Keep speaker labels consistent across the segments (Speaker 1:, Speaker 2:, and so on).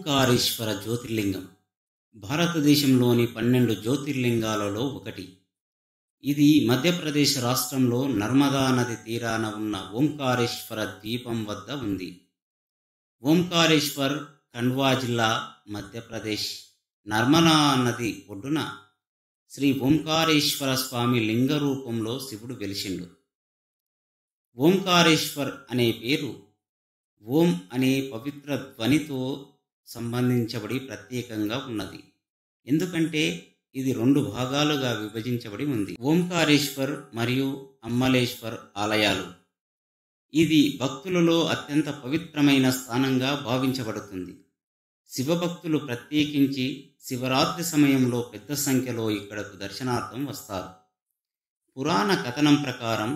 Speaker 1: ఓంకారేశ్వర జ్యోతిర్లింగం భారతదేశంలోని 12 జ్యోతిర్లింగాలలో ఒకటి. ఇది మధ్యప్రదేశ్ రాష్ట్రంలో నర్మదా నది తీరాన ఉన్న ఓంకారేశ్వర ద్వీపం వద్ద ఉంది. ఓంకారేశ్వర్ ఖండ్వా జిల్లా, మధ్యప్రదేశ్. నర్మదా నది ఒడ్డున శ్రీ ఓంకారేశ్వర స్వామి లింగ రూపంలో శివుడు వెలిసిండు. ఓంకారేశ్వర్ అనే పేరు ఓం అనే పవిత్ర ధ్వనితో సంబంధించబడి ప్రత్యేకంగా ఉన్నది. ఎందుకంటే ఇది 2 భాగాలుగా విభజించబడి ఉంది. ఓంకారేశ్వర్ మరియు అమ్మలేశ్వర్ ఆలయాలు. ఇది భక్తులలో అత్యంత పవిత్రమైన స్థానంగా భావించబడుతుంది. శివభక్తులు ప్రత్యేకించి శివరాత్రి సమయంలో పెద్ద సంఖ్యలో ఇక్కడకు దర్శనార్థం వస్తారు. పురాణ కథనం ప్రకారం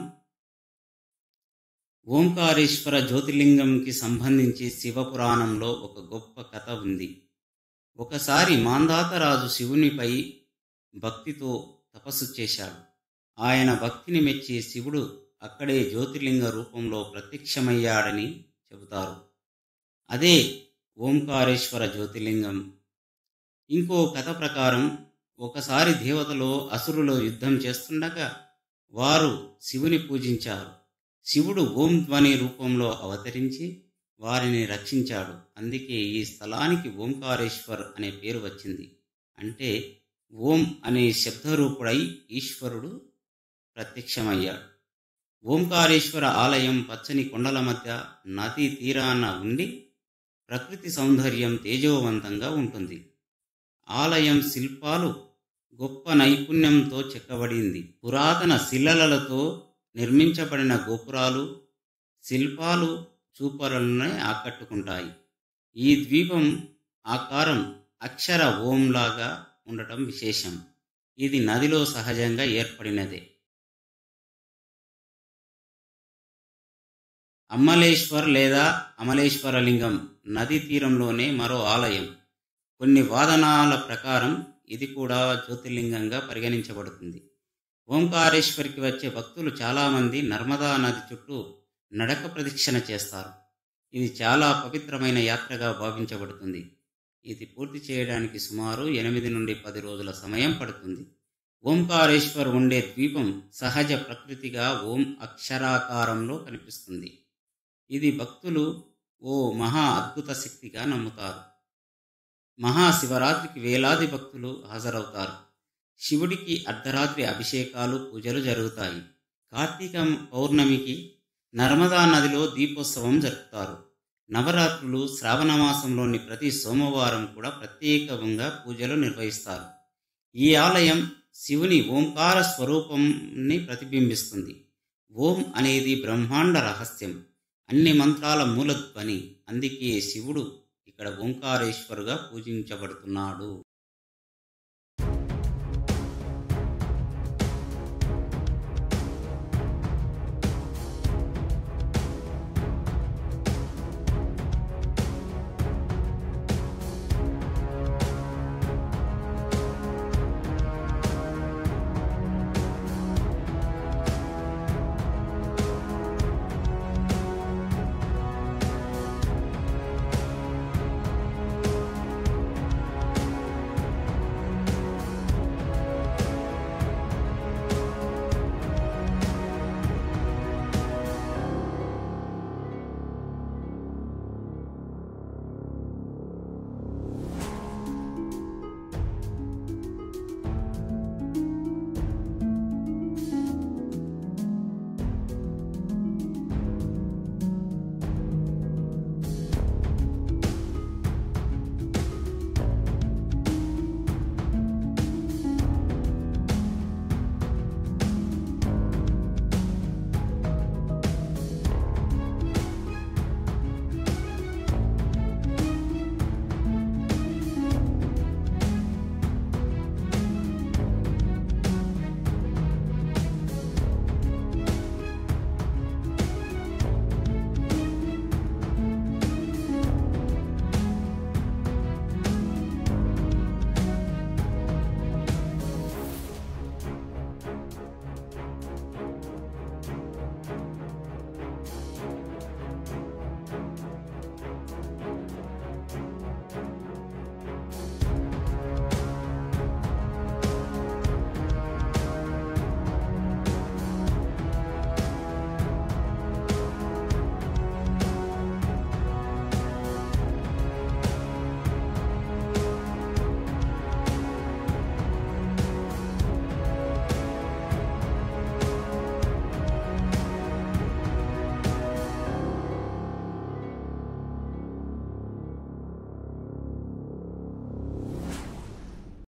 Speaker 1: ఓంకారేశ్వర జ్యోతిర్లింగంకి సంబంధించి శివపురాణంలో ఒక గొప్ప కథ ఉంది. ఒకసారి మాంధాతరాజు శివునిపై భక్తితో తపస్సు చేశాడు. ఆయన భక్తిని మెచ్చి శివుడు అక్కడే జ్యోతిర్లింగ రూపంలో ప్రత్యక్షమయ్యాడని చెబుతారు. అదే ఓంకారేశ్వర జ్యోతిర్లింగం. ఇంకో కథ ప్రకారం ఒకసారి దేవతలు అసురులు యుద్ధం చేస్తుండగా వారు శివుని పూజించారు. శివుడు ఓం ధ్వని రూపంలో అవతరించి వారిని రక్షించాడు. అందుకే ఈ స్థలానికి ఓంకారేశ్వర్ అనే పేరు వచ్చింది. అంటే ఓం అనే శబ్దరూపుడై ఈశ్వరుడు ప్రత్యక్షమయ్యాడు. ఓంకారేశ్వర ఆలయం పచ్చని కొండల మధ్య నదీ తీరాన ఉండి ప్రకృతి సౌందర్యం తేజోవంతంగా ఉంటుంది. ఆలయం శిల్పాలు గొప్ప నైపుణ్యంతో చెక్కబడింది. పురాతన శిలలతో నిర్మించబడిన గోపురాలు, శిల్పాలు చూపరులను ఆకట్టుకుంటాయి. ఈ ద్వీపం ఆకారం అక్షర ఓంలాగా ఉండటం విశేషం. ఇది నదిలో సహజంగా ఏర్పడినదే. అమ్మలేశ్వర్ లేదా అమలేశ్వరలింగం నదీ తీరంలోనే మరో ఆలయం. కొన్ని వాదనాల ప్రకారం ఇది కూడా జ్యోతిర్లింగంగా పరిగణించబడుతుంది. ఓంకారేశ్వరికి వచ్చే భక్తులు చాలామంది నర్మదా నది చుట్టూ నడక ప్రదక్షిణ చేస్తారు. ఇది చాలా పవిత్రమైన యాత్రగా భావించబడుతుంది. ఇది పూర్తి చేయడానికి సుమారు 8 నుండి 10 రోజుల సమయం పడుతుంది. ఓంకారేశ్వర్ ఉండే ద్వీపం సహజ ప్రకృతిగా ఓం అక్షరాకారంలో కనిపిస్తుంది. ఇది భక్తులు ఓ మహా అద్భుత శక్తిగా నమ్ముతారు. మహాశివరాత్రికి వేలాది భక్తులు హాజరవుతారు. శివుడికి అర్ధరాత్రి అభిషేకాలు, పూజలు జరుగుతాయి. కార్తీక పౌర్ణమికి నర్మదా నదిలో దీపోత్సవం జరుపుతారు. నవరాత్రులు, శ్రావణ మాసంలోని ప్రతి సోమవారం కూడా ప్రత్యేకంగా పూజలు నిర్వహిస్తారు. ఈ ఆలయం శివుని ఓంకార స్వరూపాన్ని ప్రతిబింబిస్తుంది. ఓం అనేది బ్రహ్మాండ రహస్యం, అన్ని మంత్రాల మూలధ్వని. అందుకే శివుడు ఇక్కడ ఓంకారేశ్వరుగా పూజించబడుతున్నాడు.